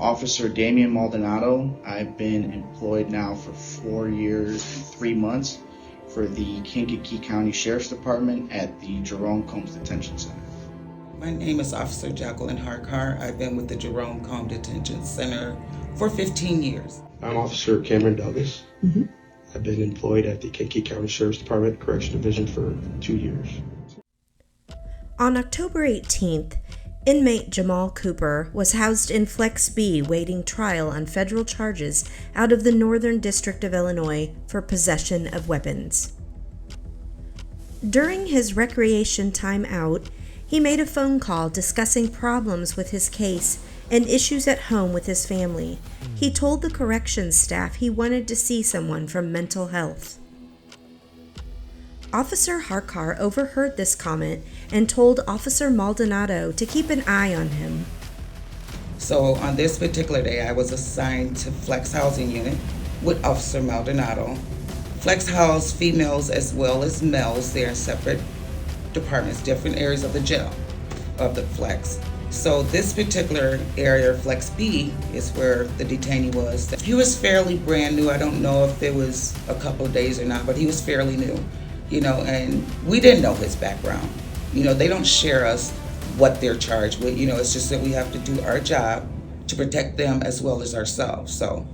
Officer Damien Maldanado. I've been employed now for 4 years, 3 months for the Kankakee County Sheriff's Department at the Jerome Combs Detention Center. My name is Officer Jaqueline Harcar. I've been with the Jerome Combs Detention Center for 15 years. I'm Officer Cameron Douglas. I've been employed at the Kankakee County Sheriff's Department Correctional Division for 2 years. On October 18th, inmate Jamal Cooper was housed in Flex B waiting trial on federal charges out of the Northern District of Illinois for possession of weapons. During his recreation time out, he made a phone call discussing problems with his case and issues at home with his family. He told the corrections staff he wanted to see someone from mental health. Officer Harcar overheard this comment and told Officer Maldanado to keep an eye on him. So on this particular day, I was assigned to Flex Housing Unit with Officer Maldanado. Flex house females as well as males. They're in separate departments, different areas of the jail, of the Flex. So this particular area, Flex B, is where the detainee was. He was fairly brand new. I don't know if it was a couple of days or not, but he was fairly new, and we didn't know his background. They don't share us what they're charged with. It's just that we have to do our job to protect them as well as ourselves. So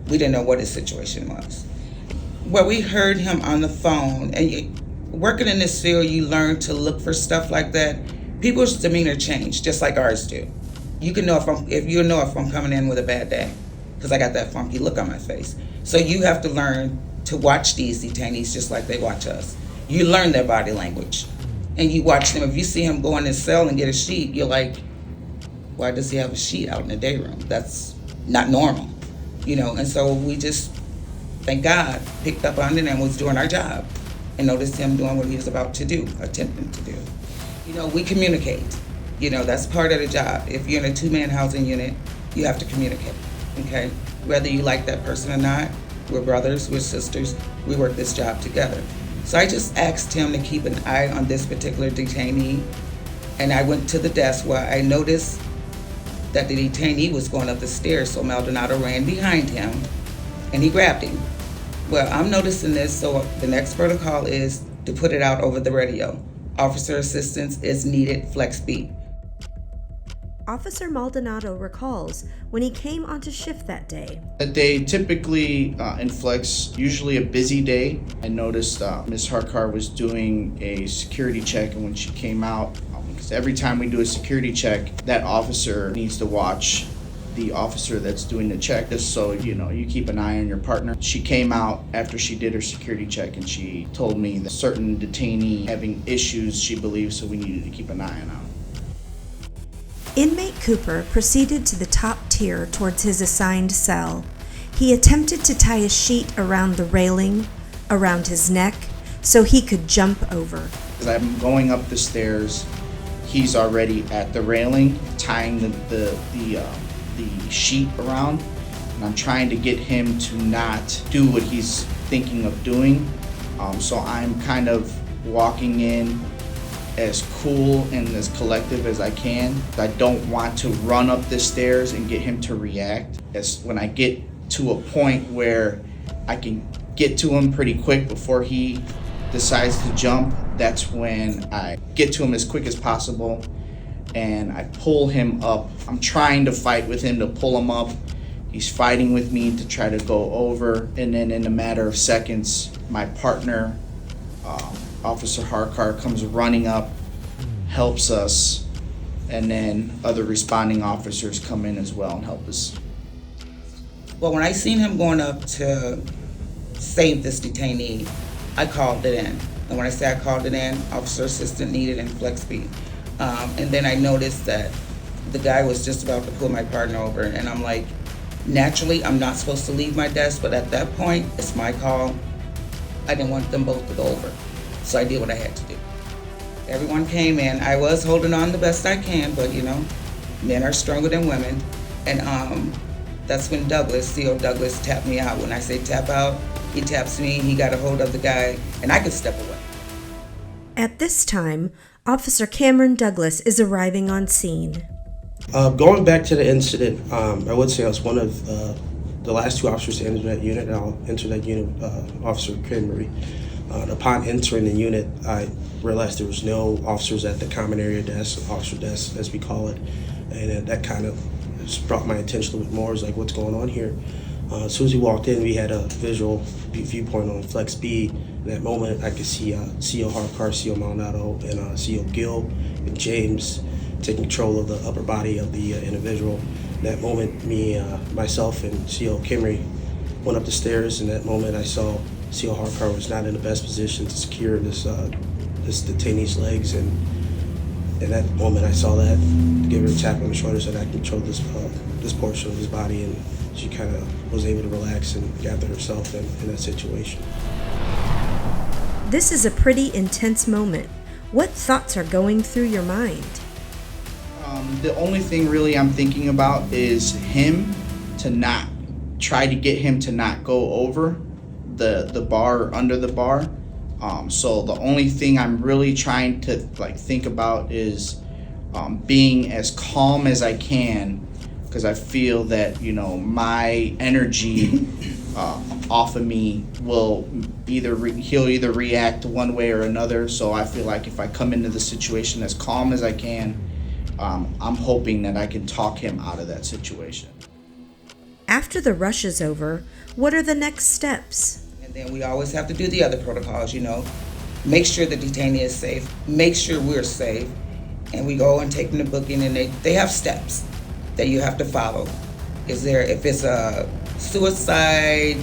we didn't know what his situation was. Well, we heard him on the phone, and working in this field, you learn to look for stuff like that. People's demeanor change, just like ours do. You can know if I'm coming in with a bad day, because I got that funky look on my face. So you have to learn to watch these detainees just like they watch us. You learn their body language, and you watch them. If you see him go in his cell and get a sheet, you're like, why does he have a sheet out in the day room? That's not normal, And so we just, thank God, picked up on it and was doing our job, and noticed him doing what he was about to do, attempting to do. We communicate. That's part of the job. If you're in a 2-man housing unit, you have to communicate, okay? Whether you like that person or not, we're brothers, we're sisters, we work this job together. So I just asked him to keep an eye on this particular detainee, and I went to the desk where I noticed that the detainee was going up the stairs, so Maldanado ran behind him, and he grabbed him. Well, I'm noticing this, so the next protocol is to put it out over the radio. Officer assistance is needed, Flex B. Officer Maldanado recalls when he came onto shift that day. That day, typically in Flex, usually a busy day. I noticed Ms. Harcar was doing a security check, and when she came out, because every time we do a security check, that officer needs to watch the officer that's doing the check, just so you keep an eye on your partner. She came out after she did her security check, and she told me that certain detainee having issues she believes, so we needed to keep an eye on them. Inmate Cooper proceeded to the top tier towards his assigned cell. He attempted to tie a sheet around the railing, around his neck, so he could jump over. As I'm going up the stairs, he's already at the railing, tying the sheet around, and I'm trying to get him to not do what he's thinking of doing. So I'm kind of walking in as cool and as collective as I can. I don't want to run up the stairs and get him to react. As when I get to a point where I can get to him pretty quick before he decides to jump, that's when I get to him as quick as possible and I pull him up. I'm trying to fight with him to pull him up. He's fighting with me to try to go over, and then in a matter of seconds, my partner, Officer Harcar, comes running up, helps us, and then other responding officers come in as well and help us. Well, when I seen him going up to save this detainee, I called it in. And when I say I called it in, officer assistant needed in Flex B. And then I noticed that the guy was just about to pull my partner over, and I'm like, naturally, I'm not supposed to leave my desk, but at that point, it's my call. I didn't want them both to go over, so I did what I had to do. Everyone came in. I was holding on the best I can, but men are stronger than women. And that's when CO Douglas tapped me out. When I say tap out, he taps me, he got a hold of the guy, and I could step away. At this time, Officer Cameron Douglas is arriving on scene. Going back to the incident, I would say I was one of the last two officers to enter that unit. I'll enter that unit, Officer Kinbury. Upon entering the unit, I realized there was no officers at the common area desk, officer desk as we call it, and that kind of just brought my attention a little bit more. It was like, what's going on here? As soon as we walked in, we had a visual viewpoint on Flex B. In that moment, I could see CO Harcar, CO Maldanado, and CO Gill and James taking control of the upper body of the individual. In that moment, myself, and CO Kimry went up the stairs. In that moment, I saw CO Harcar was not in the best position to secure this detainee's legs, and in that moment, I saw that, gave her a tap on the shoulder, so that I controlled this portion of his body, and she kind of was able to relax and gather herself in that situation. This is a pretty intense moment. What thoughts are going through your mind? The only thing really I'm thinking about is him to not try to get him to not go over the bar or under the bar. So the only thing I'm really trying to think about is being as calm as I can, because I feel that my energy off of me will he'll either react one way or another. So I feel like if I come into the situation as calm as I can, I'm hoping that I can talk him out of that situation. After the rush is over, what are the next steps? And then we always have to do the other protocols, make sure the detainee is safe, make sure we're safe, and we go and take them to booking, and they have steps that you have to follow. If it's a suicide,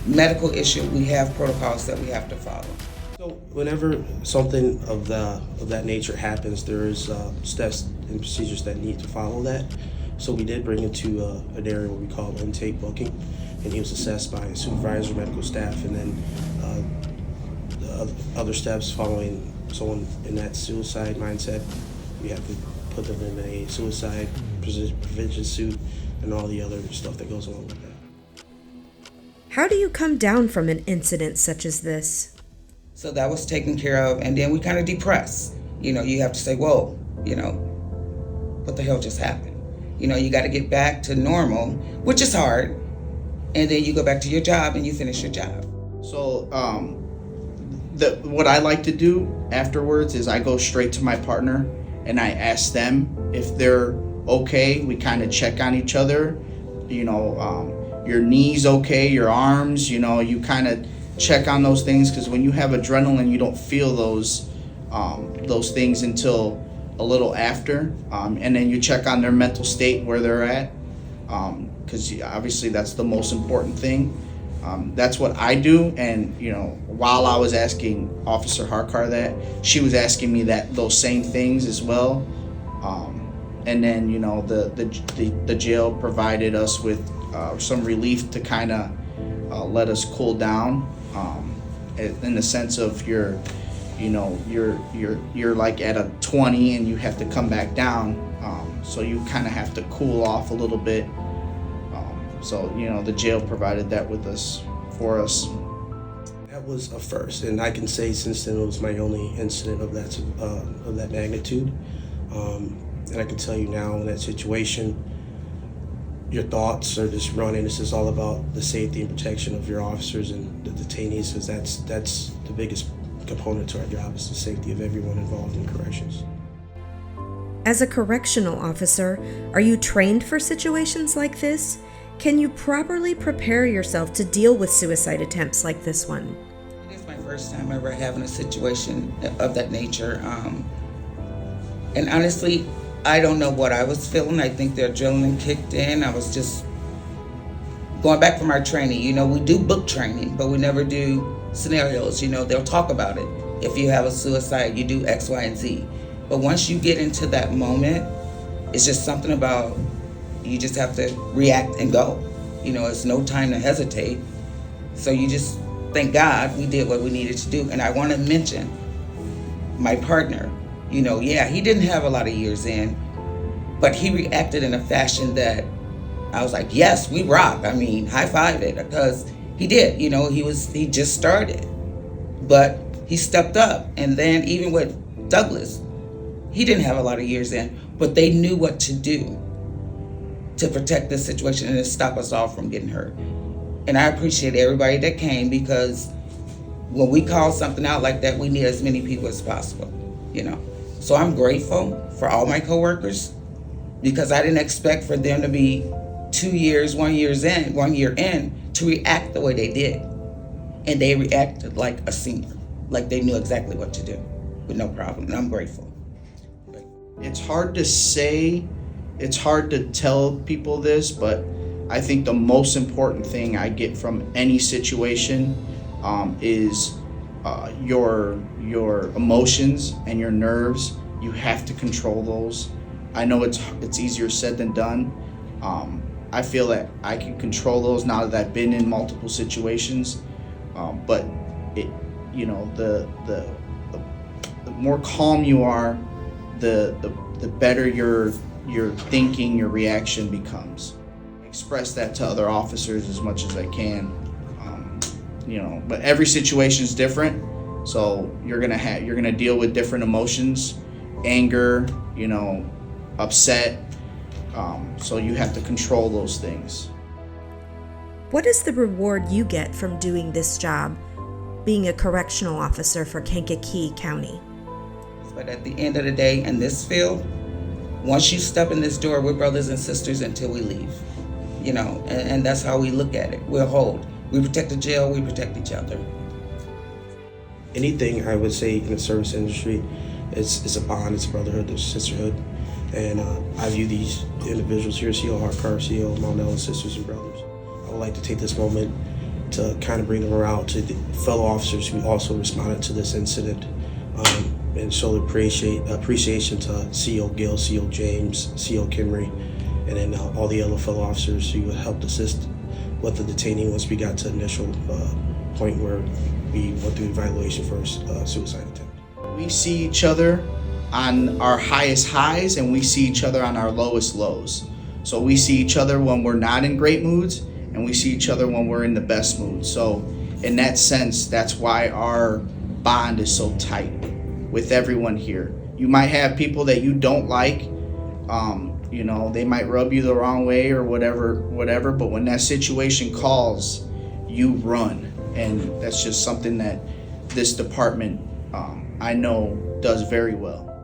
medical issue, we have protocols that we have to follow. So whenever something of that nature happens, there is steps and procedures that need to follow that. So we did bring him to an area what we call intake booking, and he was assessed by a supervisor, medical staff, and then the other steps following someone in that suicide mindset. We have to put them in a suicide prevention suit and all the other stuff that goes along with that. How do you come down from an incident such as this? So that was taken care of, and then we kind of depress. You have to say, whoa, what the hell just happened? You got to get back to normal, which is hard, and then you go back to your job and you finish your job. So what I like to do afterwards is I go straight to my partner and I ask them if they're okay. We kind of check on each other. Your knees okay, your arms, you kind of check on those things, because when you have adrenaline, you don't feel those things until a little after, and then you check on their mental state, where they're at, because obviously that's the most important thing. That's what I do, and while I was asking Officer Harcar that, she was asking me those same things as well, and then the jail provided us with some relief to kind of let us cool down, in the sense of you're like at a 20 and you have to come back down, so you kind of have to cool off a little bit. So the jail provided that for us. That was a first, and I can say since then it was my only incident of that magnitude. And I can tell you now, in that situation, your thoughts are just running. This is all about the safety and protection of your officers and the detainees, because that's the biggest component to our job, is the safety of everyone involved in corrections. As a correctional officer, are you trained for situations like this? Can you properly prepare yourself to deal with suicide attempts like this one? It is my first time ever having a situation of that nature. And honestly, I don't know what I was feeling. I think the adrenaline kicked in. I was just going back from our training. We do book training, but we never do scenarios. They'll talk about it. If you have a suicide, you do X, Y, and Z. But once you get into that moment, it's just something about, you just have to react and go. It's no time to hesitate. So you just, thank God we did what we needed to do. And I want to mention my partner. He didn't have a lot of years in, but he reacted in a fashion that I was like, yes, we rock. High five it, because he did. He just started, but he stepped up. And then even with Douglas, he didn't have a lot of years in, but they knew what to do to protect the situation and to stop us all from getting hurt. And I appreciate everybody that came, because when we call something out like that, we need as many people as possible, you know. So I'm grateful for all my coworkers, because I didn't expect for them to be 1 year in to react the way they did. And they reacted like a senior, like they knew exactly what to do with no problem. And I'm grateful. It's hard to say, it's hard to tell people this, but I think the most important thing I get from any situation is your emotions and your nerves. You have to control those. I know it's easier said than done. I feel that I can control those now that I've been in multiple situations. But it, you know, the more calm you are, the better your thinking, your reaction becomes. Express that to other officers as much as I can. You know, but every situation is different, so you're gonna deal with different emotions, anger, you know, upset. So you have to control those things. What is the reward you get from doing this job, being a correctional officer for Kankakee County? But at the end of the day, in this field, once you step in this door, we're brothers and sisters until we leave. You know, and that's how we look at it. We'll hold. We protect the jail, we protect each other. Anything I would say in the service industry, it's a bond, it's a brotherhood, it's a sisterhood. And I view these individuals here, CO Harcar, CO Maldanado, as sisters and brothers. I would like to take this moment to kind of bring them around to the fellow officers who also responded to this incident, and show appreciation to CO Gill, CO James, CO Kimry, and then all the other fellow officers who helped assist with the detainee once we got to the initial point where we went through evaluation for suicide attempt. We see each other on our highest highs, and we see each other on our lowest lows. So we see each other when we're not in great moods, and we see each other when we're in the best mood. So in that sense, that's why our bond is so tight with everyone here. You might have people that you don't like, you know, they might rub you the wrong way or whatever, but when that situation calls, you run. And that's just something that this department, I know, does very well.